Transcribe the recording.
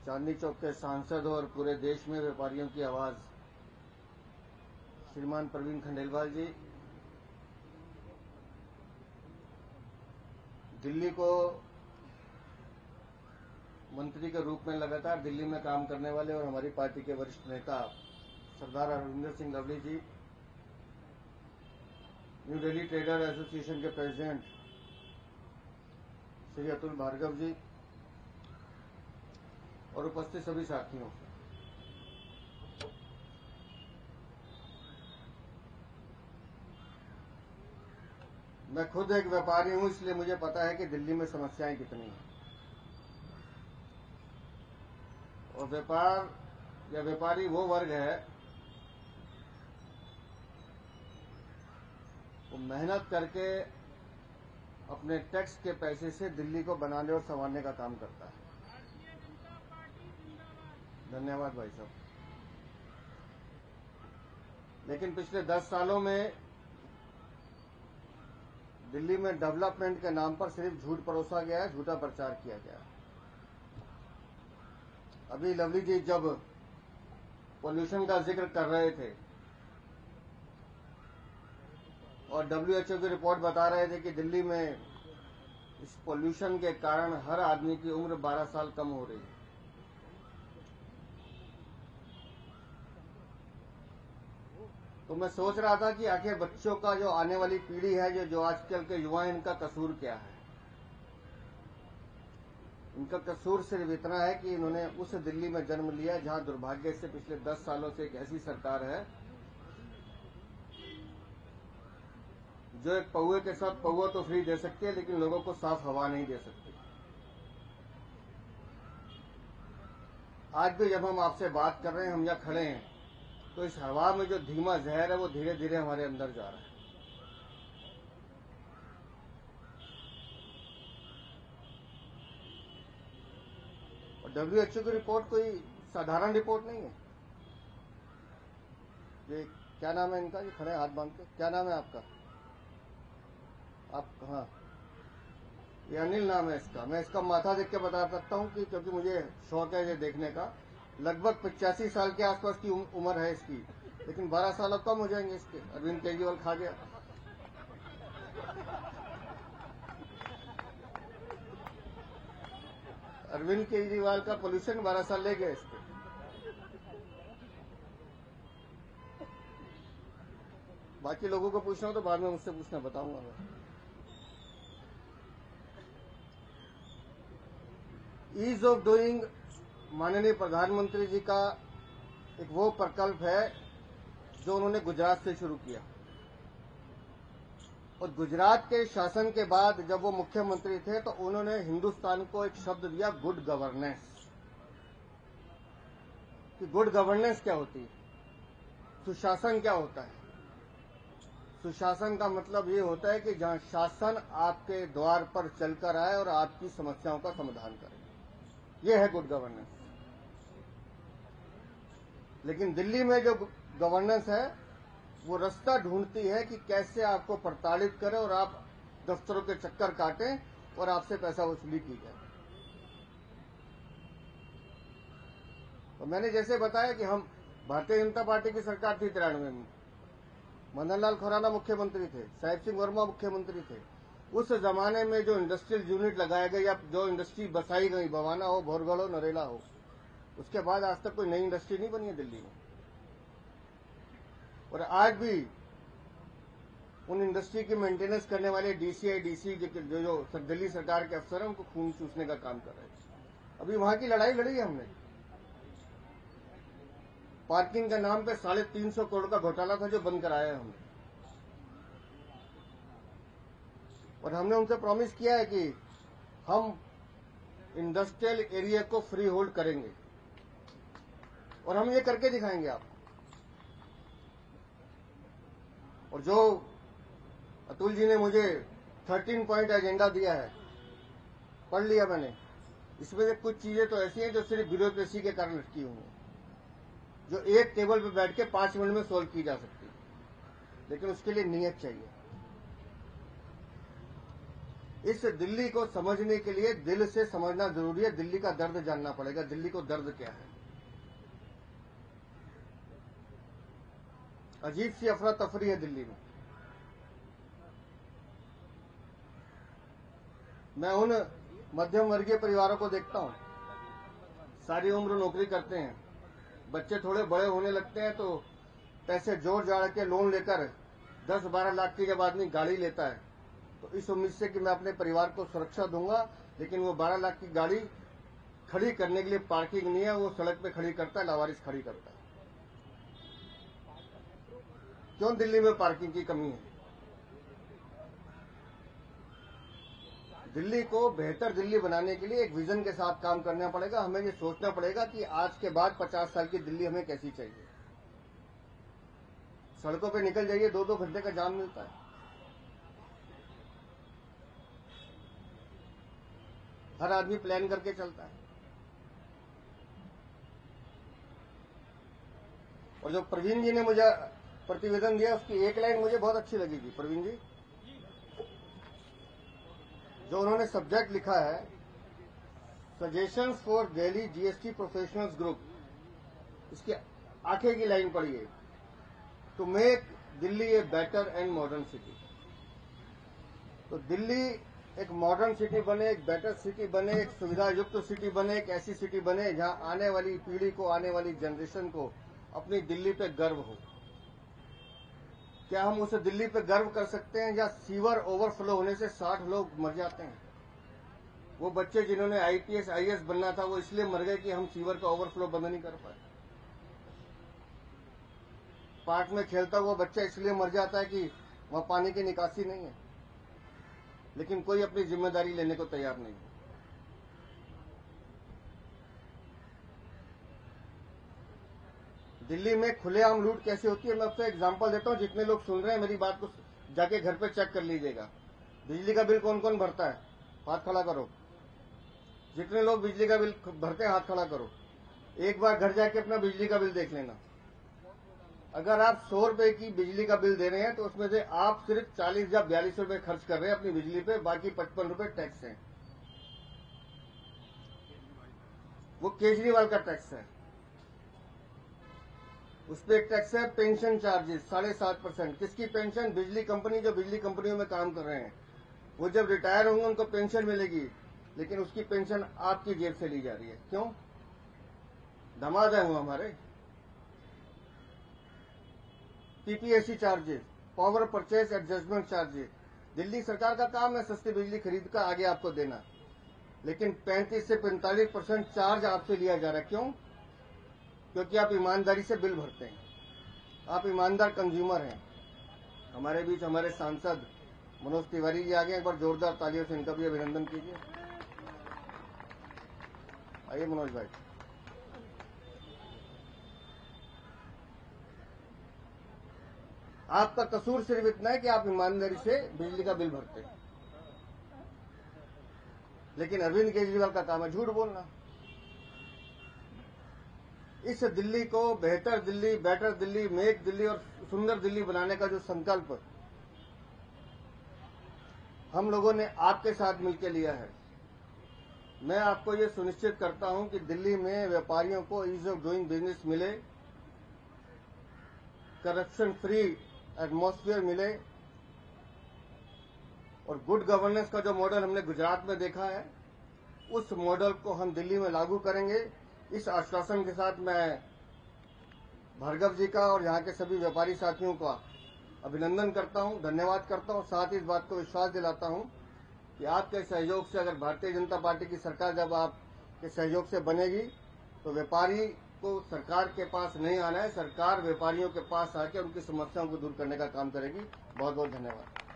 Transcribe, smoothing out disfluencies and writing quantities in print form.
चांदनी चौक के सांसद और पूरे देश में व्यापारियों की आवाज श्रीमान प्रवीण खंडेलवाल जी, दिल्ली को मंत्री के रूप में लगातार दिल्ली में काम करने वाले और हमारी पार्टी के वरिष्ठ नेता सरदार अरविंदर सिंह लवली जी, न्यू दिल्ली ट्रेडर एसोसिएशन के प्रेसिडेंट श्री अतुल भार्गव जी और उपस्थित सभी साथियों, मैं खुद एक व्यापारी हूं, इसलिए मुझे पता है कि दिल्ली में समस्याएं कितनी हैं। और व्यापार या व्यापारी वो वर्ग है, वो मेहनत करके अपने टैक्स के पैसे से दिल्ली को बनाने और संवारने का काम करता है। धन्यवाद भाई साहब। लेकिन पिछले 10 सालों में दिल्ली में डेवलपमेंट के नाम पर सिर्फ झूठ परोसा गया है, झूठा प्रचार किया गया है। अभी लवली जी जब पोल्यूशन का जिक्र कर रहे थे और WHO की रिपोर्ट बता रहे थे कि दिल्ली में इस पोल्यूशन के कारण हर आदमी की उम्र 12 साल कम हो रही है। तो मैं सोच रहा था कि आखिर बच्चों का जो आने वाली पीढ़ी है, जो आजकल के युवा हैं, इनका कसूर क्या है। इनका कसूर सिर्फ इतना है कि इन्होंने उस दिल्ली में जन्म लिया जहां दुर्भाग्य से पिछले 10 सालों से एक ऐसी सरकार है जो एक पौवे के साथ पौवा तो फ्री दे सकती है, लेकिन लोगों को साफ हवा नहीं दे सकती। आज भी जब हम आपसे बात कर रहे हैं, हम यहाँ खड़े हैं, तो इस हवा में जो धीमा जहर है वो धीरे धीरे हमारे अंदर जा रहा है। और WHO की रिपोर्ट कोई साधारण रिपोर्ट नहीं है। ये क्या नाम है इनका, ये खड़े हाथ बांध के, क्या नाम है आपका? आप हाँ, ये अनिल नाम है इसका। मैं इसका माथा देख के बता सकता हूँ कि क्योंकि मुझे शौक है ये देखने का। लगभग 85 साल के आसपास की उम्र है इसकी, लेकिन 12 साल अब कम हो जाएंगे इसके। अरविंद केजरीवाल खा गया। अरविंद केजरीवाल का पोल्यूशन 12 साल ले गया इसके। बाकी लोगों को पूछना हो तो बाद में मुझसे पूछना, बताऊंगा मैं। ईज ऑफ डूइंग माननीय प्रधानमंत्री जी का एक वो प्रकल्प है जो उन्होंने गुजरात से शुरू किया। और गुजरात के शासन के बाद जब वो मुख्यमंत्री थे तो उन्होंने हिंदुस्तान को एक शब्द दिया, गुड गवर्नेंस। कि गुड गवर्नेंस क्या होती है, सुशासन क्या होता है। सुशासन का मतलब ये होता है कि जहां शासन आपके द्वार पर चलकर आए और आपकी समस्याओं का समाधान करे, ये है गुड गवर्नेंस। लेकिन दिल्ली में जो गवर्नेंस है वो रास्ता ढूंढती है कि कैसे आपको प्रताड़ित करे और आप दफ्तरों के चक्कर काटें और आपसे पैसा वसूली की जाए। तो मैंने जैसे बताया कि हम भारतीय जनता पार्टी की सरकार थी 93 में, मदन लाल खुराना मुख्यमंत्री थे, साहिब सिंह वर्मा मुख्यमंत्री थे। उस जमाने में जो इंडस्ट्रियल यूनिट लगाए गए या जो इंडस्ट्री बसाई गई, बवाना हो, भोरगढ़ हो, नरेला हो, उसके बाद आज तक कोई नई इंडस्ट्री नहीं बनी है दिल्ली में। और आज भी उन इंडस्ट्री की मेंटेनेंस करने वाले DCI, DC जो दिल्ली सरकार के अफसर हैं, उनको खून चूसने का काम कर रहे हैं। अभी वहां की लड़ाई लड़ी है हमने। पार्किंग के नाम पे 350 करोड़ का घोटाला था जो बंद कराया हमने। और हमने उनसे प्रॉमिस किया है कि हम इंडस्ट्रियल एरिया को फ्री होल्ड करेंगे और हम ये करके दिखाएंगे आपको। और जो अतुल जी ने मुझे 13 पॉइंट एजेंडा दिया है, पढ़ लिया मैंने। इसमें से कुछ चीजें तो ऐसी हैं जो सिर्फ ब्यूरोक्रेसी के कारण अटकी हुई हैं, जो एक टेबल पर बैठ के 5 मिनट में सोल्व की जा सकती है, लेकिन उसके लिए नीयत चाहिए। इस दिल्ली को समझने के लिए दिल से समझना जरूरी है। दिल्ली का दर्द जानना पड़ेगा, दिल्ली को दर्द क्या है। अजीब सी अफरा तफरी है दिल्ली में। मैं उन मध्यम वर्गीय परिवारों को देखता हूं, सारी उम्र नौकरी करते हैं, बच्चे थोड़े बड़े होने लगते हैं तो पैसे जोड़ जाड़ के लोन लेकर 10-12 लाख की जब आदमी गाड़ी लेता है तो इस उम्मीद से कि मैं अपने परिवार को सुरक्षा दूंगा, लेकिन वो 12 लाख की गाड़ी खड़ी करने के लिए पार्किंग नहीं है, वो सड़क पे खड़ी करता है, लावारिस खड़ी करता है। क्यों दिल्ली में पार्किंग की कमी है? दिल्ली को बेहतर दिल्ली बनाने के लिए एक विजन के साथ काम करना पड़ेगा। हमें ये सोचना पड़ेगा कि आज के बाद 50 साल की दिल्ली हमें कैसी चाहिए। सड़कों पे निकल जाइए, 2-2 घंटे का जाम मिलता है। हर आदमी प्लान करके चलता है। और जो प्रवीण जी ने मुझे प्रतिवेदन दिया उसकी एक लाइन मुझे बहुत अच्छी लगी थी। प्रवीण जी जो उन्होंने सब्जेक्ट लिखा है, suggestions for Delhi GST professionals group, इसकी आगे की लाइन पढ़िए, to make Delhi a better and modern city. तो दिल्ली एक मॉडर्न सिटी बने, एक बेटर सिटी बने, एक सुविधा युक्त सिटी बने, एक ऐसी सिटी बने जहां आने वाली पीढ़ी को, आने वाली जनरेशन को अपनी दिल्ली पे गर्व हो। क्या हम उस दिल्ली पे गर्व कर सकते हैं जहां सीवर ओवरफ्लो होने से 60 लोग मर जाते हैं? वो बच्चे जिन्होंने आईपीएस आईएएस बनना था वो इसलिए मर गए कि हम सीवर का ओवरफ्लो बंद नहीं कर पाए। पार्क में खेलता हुआ बच्चा इसलिए मर जाता है कि वहां पानी की निकासी नहीं है, लेकिन कोई अपनी जिम्मेदारी लेने को तैयार नहीं है। दिल्ली में खुलेआम लूट कैसे होती है मैं आपको एग्जांपल देता हूं। जितने लोग सुन रहे हैं मेरी बात को जाके घर पे चेक कर लीजिएगा। बिजली का बिल कौन कौन भरता है? हाथ खड़ा करो। जितने लोग बिजली का बिल भरते हैं हाथ खड़ा करो। एक बार घर जाके अपना बिजली का बिल देख लेना। अगर आप 100 रुपए की बिजली का बिल दे रहे हैं तो उसमें से आप सिर्फ 40 या 42 रुपए खर्च कर रहे हैं अपनी बिजली पे, बाकी 55 रुपए टैक्स है। वो केजरीवाल का टैक्स है। उस पर एक टैक्स है पेंशन चार्जेस 7.5%। किसकी पेंशन? बिजली कंपनी, जो बिजली कंपनियों में काम कर रहे हैं वो जब रिटायर होंगे उनको पेंशन मिलेगी, लेकिन उसकी पेंशन आपकी जेब से ली जा रही है। क्यों? दामाद है वो हमारे। PPAC charges, power purchase adjustment charges. Delhi सरकार का काम है सस्ती बिजली खरीद कर आगे आपको देना, लेकिन 35 से 45% चार्ज आपसे लिया जा रहा है। क्यों? क्योंकि आप ईमानदारी से बिल भरते हैं, आप ईमानदार कंज्यूमर हैं। हमारे बीच हमारे सांसद मनोज तिवारी जी आ गए, एक बार जोरदार तालियों से इनका भी अभिनंदन कीजिए। आइए मनोज भाई। आपका कसूर सिर्फ इतना है कि आप ईमानदारी से बिजली का बिल भरते हैं, लेकिन अरविंद केजरीवाल का काम है झूठ बोलना। इस दिल्ली को बेहतर दिल्ली, बेटर दिल्ली, मेक दिल्ली और सुंदर दिल्ली बनाने का जो संकल्प हम लोगों ने आपके साथ मिलकर लिया है, मैं आपको ये सुनिश्चित करता हूं कि दिल्ली में व्यापारियों को ईज ऑफ डूइंग बिजनेस मिले, करप्शन फ्री एटमॉस्फेयर मिले, और गुड गवर्नेंस का जो मॉडल हमने गुजरात में देखा है उस मॉडल को हम दिल्ली में लागू करेंगे। इस आश्वासन के साथ मैं भार्गव जी का और यहाँ के सभी व्यापारी साथियों का अभिनंदन करता हूँ, धन्यवाद करता हूँ। साथ ही इस बात को विश्वास दिलाता हूँ कि आपके सहयोग से, अगर भारतीय जनता पार्टी की सरकार जब आपके सहयोग से बनेगी तो व्यापारी को सरकार के पास नहीं आना है, सरकार व्यापारियों के पास आके उनकी समस्याओं को दूर करने का काम करेगी। बहुत बहुत धन्यवाद।